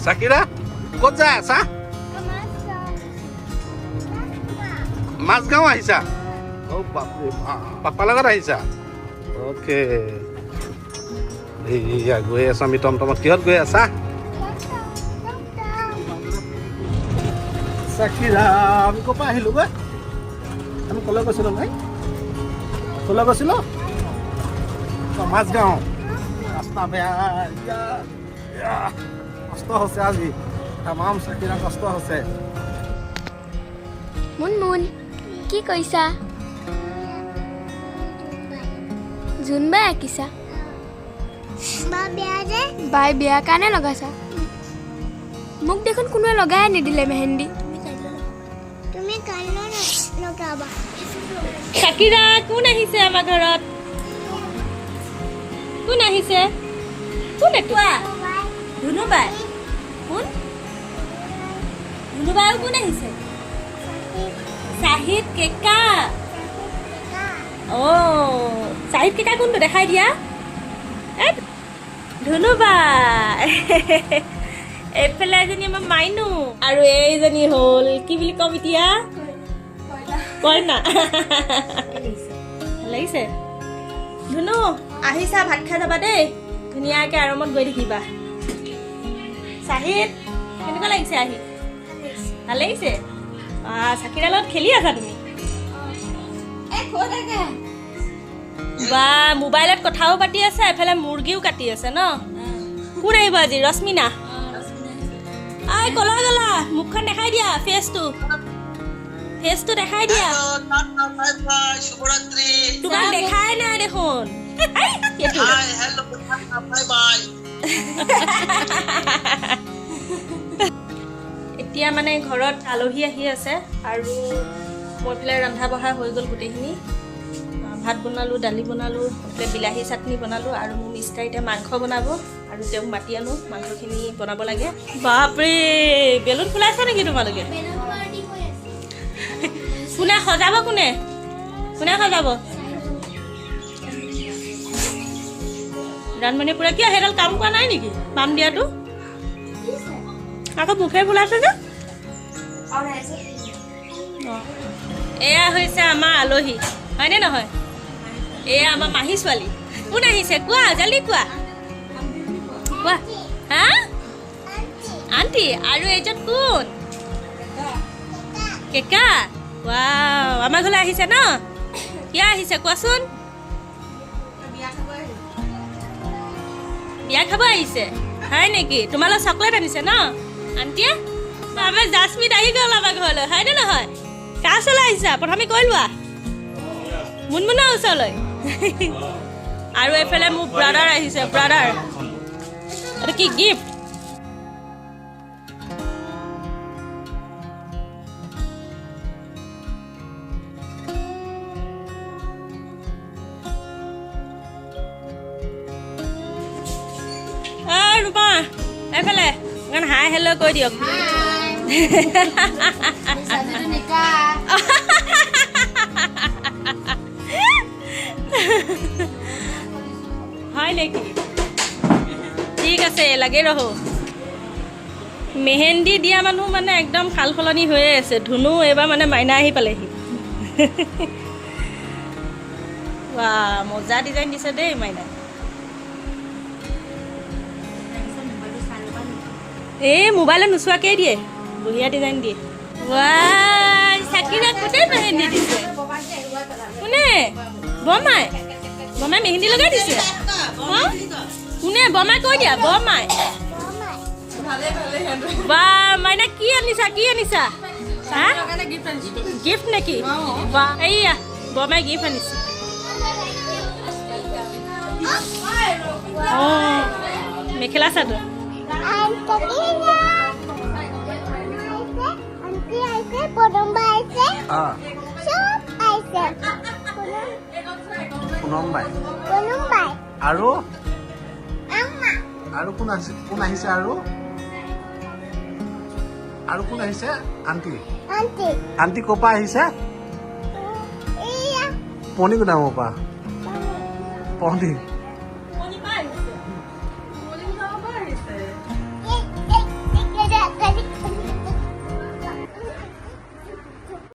সাকিৰা ক'ত যাই আছা মাজগাঁও আহিছা অ' বাপৰে পাপা লগত আহিছা অ'কে এইয়া গৈ আছা আমি টমটমত কিহত গৈ আছা সাকিৰা আমি ক'ৰ পৰা আহিলোঁ গৈ আমি ক'লৈ গৈছিলোঁ ভাই ক'লৈ গৈছিলোঁ মাজগাঁও ৰাস্তা বেয়া কষ্ট হৈছে আজি তামাম সাকিৰা কষ্ট হৈছে মুনমুন কি কৈছা জোনবাই আঁকিছা বাই বিয়াৰ কাৰণে লগাইছা মোক দেখোন কোনোৱে লগাই নিদিলে মেহেন্দি তুমি কাইলৈ লগাবা সাকিৰা কোন আহিছে আমাৰ ঘৰত কোন আহিছে কোন এটুৱা ধুনুবাই কোন ধুনুবাই কোন আহিছে চাহিদ কেকা চাহিদ কেকা কোনটো দেখাই দিয়া ধুনুবাই এইফালে এজনী আমাৰ মাইনু আৰু এইজনী হ'ল কি বুলি ক'ম এতিয়া কইনা লাগিছে ধুনু আহিছা ভাত খাই যাবা দেই ধুনীয়াকৈ আৰামত গৈ থাকিবা চাহিদ কেনেকুৱা লাগিছে আহি ভাল লাগিছে সাকিৰাৰ লগত খেলি আছা তুমি বা মোবাইলত কথাও পাতি আছে এফালে মুৰ্গীও কাটি আছে ন কোন আহিব আজি ৰশ্মিনা আই কলা গলা মুখখন দেখাই দিয়া ফেচটো দেখাই দিয়া তোমাক দেখাই নাই দেখোন এতিয়া মানে ঘৰত আলহী আহি আছে আৰু মোৰ ফালে ৰন্ধা বঢ়া হৈ গ'ল গোটেইখিনি ভাত বনালোঁ দালি বনালোঁ বিলাহী চাটনি বনালোঁ আৰু মোৰ মিষ্টাৰ এতিয়া মাংস বনাব আৰু তেওঁক মাতি আনো মাংসখিনি বনাব লাগে বাপৰে বেলুন ফুলাইছা নেকি তোমালোকে কোনে সজাব কোনে সজাব ৰাণমণি পুৰা কিয় সেইডাল কাম কৰা নাই নেকি পাম দিয়াটো আকৌ মুখে ফুলাইছে যে এয়া হৈছে আমাৰ আলহী হয়নে নহয় এয়া আমাৰ মাহী ছোৱালী কোন আহিছে কোৱা জলদি কোৱা হা আণ্টি আৰু এইজন কোন কেকা ৱাও আমাৰ ঘৰলৈ আহিছে ন কিয় আহিছে কোৱাচোন বিয়া খাব আহিছে হয় নেকি তোমালৈ চকলেট আনিছে ন আণ্টিয়ে আমাৰ জাস্মিন আহি গ'ল আমাৰ ঘৰলৈ হয়নে নহয় কাৰ ওচৰলৈ আহিছা প্ৰথমে কৈ লোৱা মুনমুনৰ ওচৰলৈ আৰু এইফালে মোৰ ব্ৰাদাৰ আহিছে ব্ৰাদাৰ এইটো কি গিফ্ট ৰূপা এইফালে হাই হেল্ল' কৈ দিয়ক হয় নেকি ঠিক আছে লাগে ৰহ মেহেন্দি দিয়া মানুহ মানে একদম সাল সলনি হৈয়ে আছে ধুনু এইবাৰ মানে মাইনা আহি পালেহি বা মজা ডিজাইন দিছে দেই মাইনা এই মোবাইলত নোচোৱাকৈ দিয়ে বঢ়িয়া ডিজাইন দিয়ে ৱাই সাকিৰা কোনে মেহেন্দি দিছে কোনে বমাই মেহেন্দি লগাই দিছে কোনে বমাই কৈ দিয়া বমাই বা মাইনা কি আনিছা হা গিফ্ট নেকি বা এইয়া বমাই গিফ্ট আনিছে অঁ মেখেলা চাদৰ আৰু কোন আহিছে আৰু কোন আহিছে আণ্টি আণ্টি ক'ৰ পৰা আহিছে পণি গোদামৰ পৰা পণি